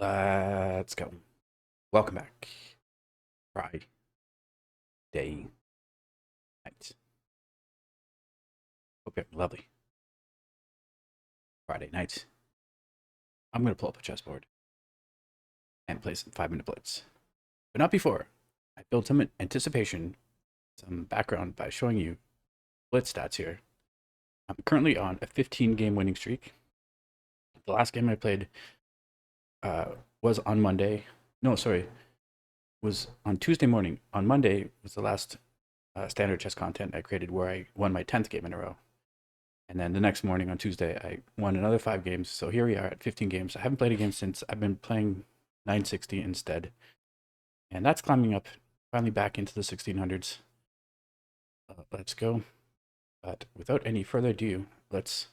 Let's go. Welcome back. Friday night. Hope you're lovely. Friday night. I'm going to pull up a chessboard and play some 5-minute blitz. But not before. I built some anticipation, some background by showing you blitz stats here. I'm currently on a 15-game winning streak. The last game I played was on Monday. No, sorry. Was on Tuesday morning. On Monday was the last standard chess content I created where I won my 10th game in a row. And then the next morning on Tuesday, I won another 5 games. So here we are at 15 games. I haven't played a game since. I've been playing 960 instead. And that's climbing up, finally back into the 1600s. Let's go. But without any further ado, let's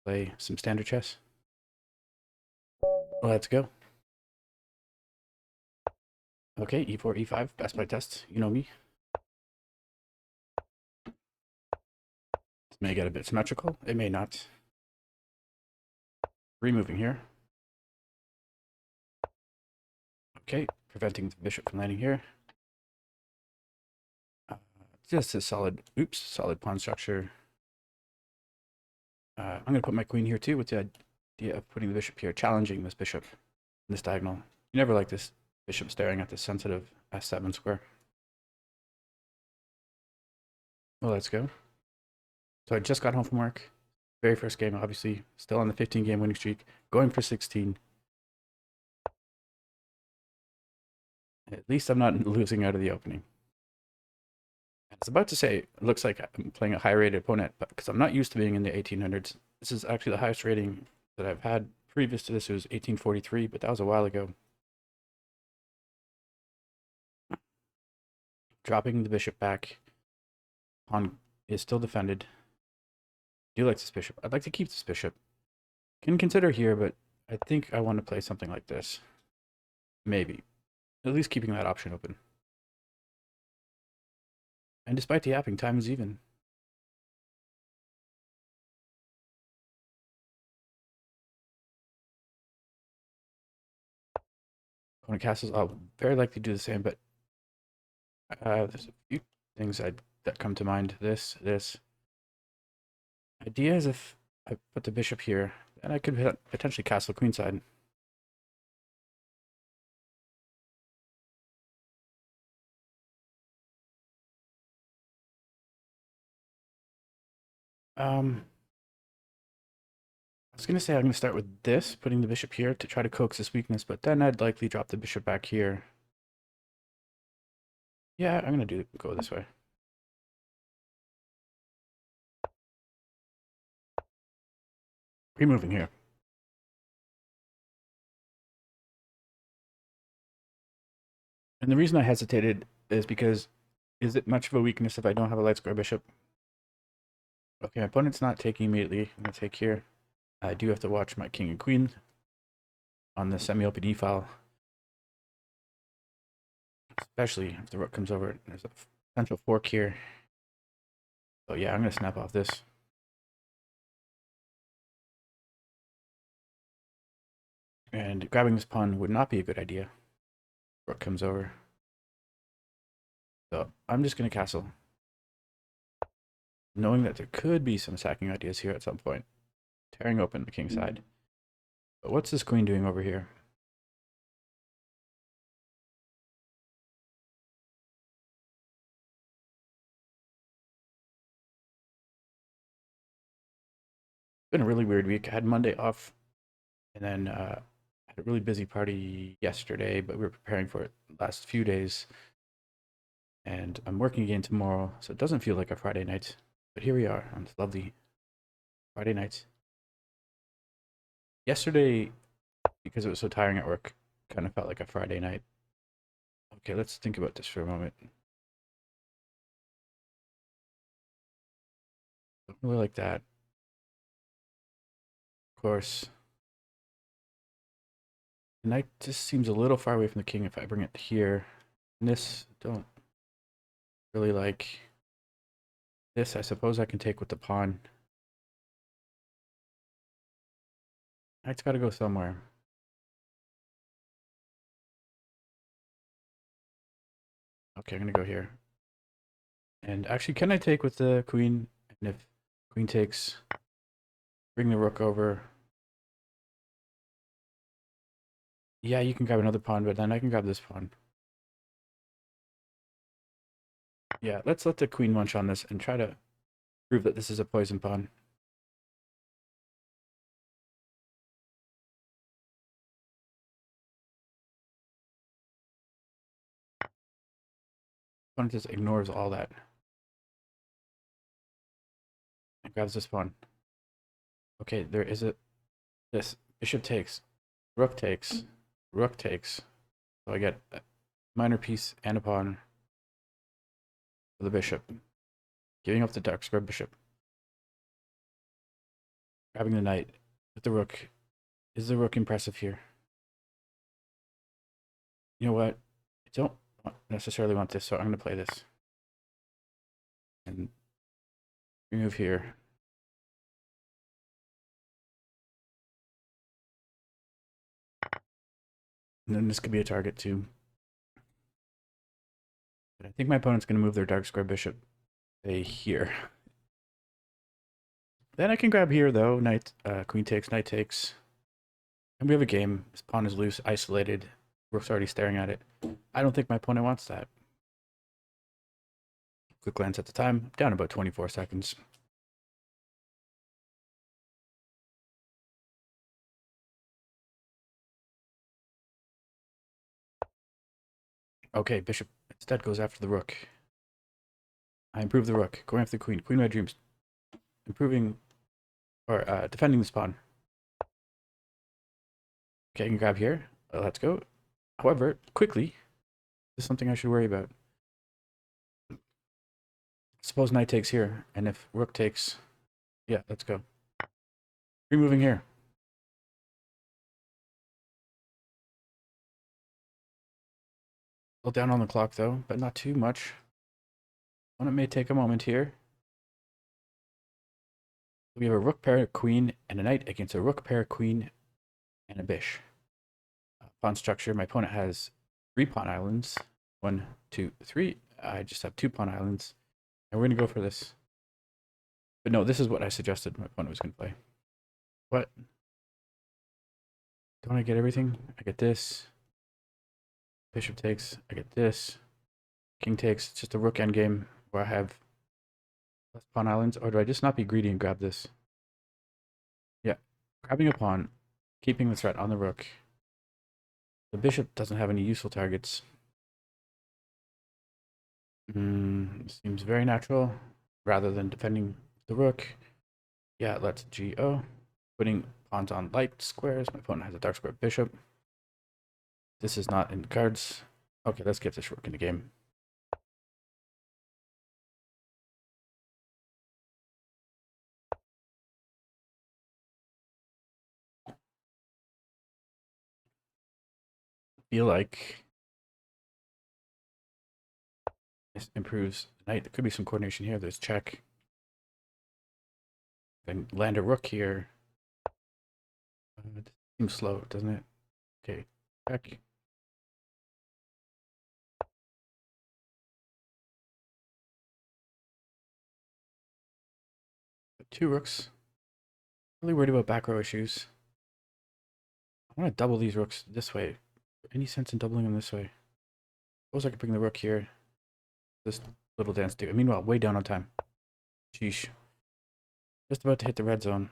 play some standard chess. Let's go. Okay, e4, e5, best by test. You know me. This may get a bit symmetrical. It may not. Removing here. Okay, preventing the bishop from landing here. Just a solid, solid pawn structure. I'm going to put my queen here too with the idea of putting the bishop here, challenging this bishop in this diagonal. You never like this bishop staring at this sensitive S7 square. Well, let's go. So I just got home from work. Very first game, obviously. Still on the 15-game winning streak. Going for 16. At least I'm not losing out of the opening. I was about to say, it looks like I'm playing a high-rated opponent, but because I'm not used to being in the 1800s. This is actually the highest rating that I've had. Previous to this, it was 1843, but that was a while ago. Dropping the bishop back. Pawn is still defended. I do like this bishop. I'd like to keep this bishop. Can consider here, but I think I want to play something like this. Maybe. At least keeping that option open. And despite the yapping, time is even. Opponent castles, I'll very likely do the same, but there's a few things that come to mind. This. Idea is if I put the bishop here, then I could potentially castle queenside. I was going to say I'm going to start with this, putting the bishop here to try to coax this weakness, but then I'd likely drop the bishop back here. Yeah, I'm going to go this way. Removing here. And the reason I hesitated is because, is it much of a weakness if I don't have a light square bishop? Okay, my opponent's not taking immediately. I'm going to take here. I do have to watch my king and queen on the semi-open e file. Especially if the rook comes over. There's a potential fork here. So yeah, I'm going to snap off this. And grabbing this pawn would not be a good idea. Rook comes over. So I'm just going to castle. Knowing that there could be some sacking ideas here at some point. Tearing open the king side. But what's this queen doing over here? It's been a really weird week. I had Monday off. And then had a really busy party yesterday, but we were preparing for it the last few days. And I'm working again tomorrow, so it doesn't feel like a Friday night. But here we are on this lovely Friday night. Yesterday, because it was so tiring at work, kind of felt like a Friday night. Okay, let's think about this for a moment. Don't really like that. Of course, the knight just seems a little far away from the king if I bring it here. And this, don't really like. This, I suppose I can take with the pawn. Knight's got to go somewhere. Okay, I'm gonna go here. And actually, can I take with the queen? And if queen takes, bring the rook over. Yeah, you can grab another pawn, but then I can grab this pawn. Yeah, let's let the queen munch on this and try to prove that this is a poison pawn. Opponent just ignores all that and grabs this pawn. Okay, there is a this bishop takes, rook takes, rook takes. So I get a minor piece and a pawn for the bishop, giving up the dark square bishop, grabbing the knight with the rook. Is the rook impressive here? You know what? I don't necessarily want this, so I'm going to play this and remove here. And then this could be a target too. But I think my opponent's going to move their dark square bishop, say, here. Then I can grab here though. Knight, queen takes, knight takes, and we have a game. This pawn is loose, isolated. Rook's already staring at it. I don't think my opponent wants that. Quick glance at the time. Down about 24 seconds. Okay, bishop instead goes after the rook. I improve the rook, going after the queen. Queen of my dreams. Improving, or defending this pawn. Okay, I can grab here. Let's go. However, quickly, this is something I should worry about. Suppose knight takes here, and if rook takes... Yeah, let's go. Removing here. A little down on the clock, though, but not too much. Opponent may take a moment here. We have a rook pair, queen, and a knight against a rook pair, queen, and a bish. Pawn structure. My opponent has 3 pawn islands. 1, 2, 3. I just have 2 pawn islands. And we're going to go for this. But no, this is what I suggested my opponent was going to play. What? Don't I get everything? I get this. Bishop takes. I get this. King takes. It's just a rook endgame where I have less pawn islands. Or do I just not be greedy and grab this? Yeah. Grabbing a pawn. Keeping the threat on the rook. The bishop doesn't have any useful targets. Seems very natural. Rather than defending the rook. Yeah, let's GO. Putting pawns on light squares. My opponent has a dark square bishop. This is not in the cards. Okay, let's get this rook in the game. Feel like this improves the knight. There could be some coordination here. There's check. Then land a rook here. It seems slow, doesn't it? Okay, check. Two rooks. Really worried about back row issues. I want to double these rooks this way. Any sense in doubling them this way? Suppose I could bring the rook here. This little dance too. Meanwhile, way down on time. Sheesh. Just about to hit the red zone.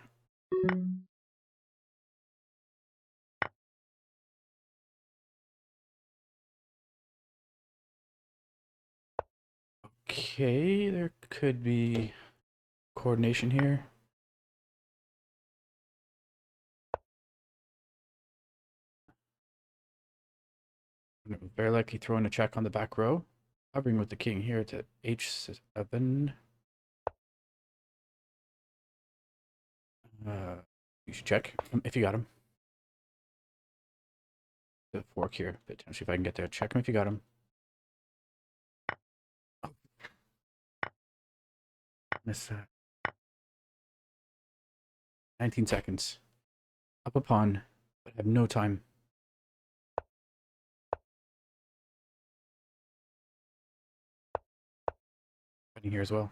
Okay, there could be coordination here. Very likely throwing a check on the back row. Hovering with the king here to h7. You should check if you got him. The fork here, potentially if I can get there. Check him if you got him. Oh. Miss that. 19 seconds. Up a pawn, but I have no time. happening here as well.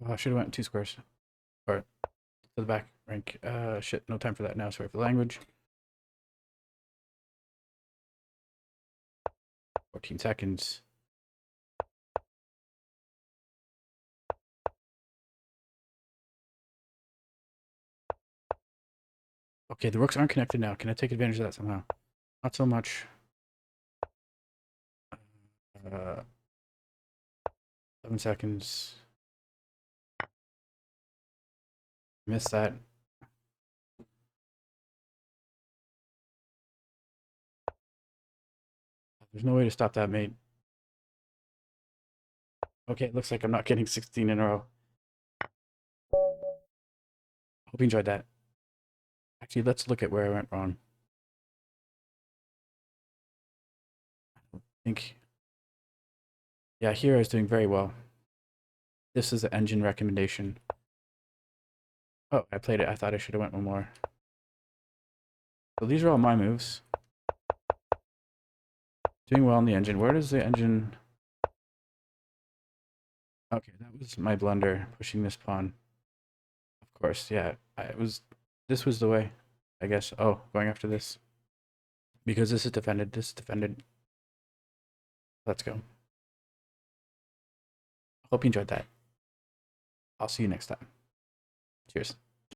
Oh, I should have went 2 squares. Or to the back rank. Shit, no time for that now. Sorry for the language. 14 seconds. Okay, the rooks aren't connected now. Can I take advantage of that somehow? Not so much. 7 seconds. Missed that. There's no way to stop that mate. Okay, it looks like I'm not getting 16 in a row. Hope you enjoyed that. Actually, let's look at where I went wrong. I think, yeah, here I was doing very well. This is the engine recommendation. Oh, I played it. I thought I should have went one more. So these are all my moves. Doing well in the engine. Where does the engine... Okay, that was my blunder, pushing this pawn. Of course, yeah. This was the way, I guess. Oh, going after this. Because this is defended. This is defended. Let's go. Hope you enjoyed that. I'll see you next time. Cheers.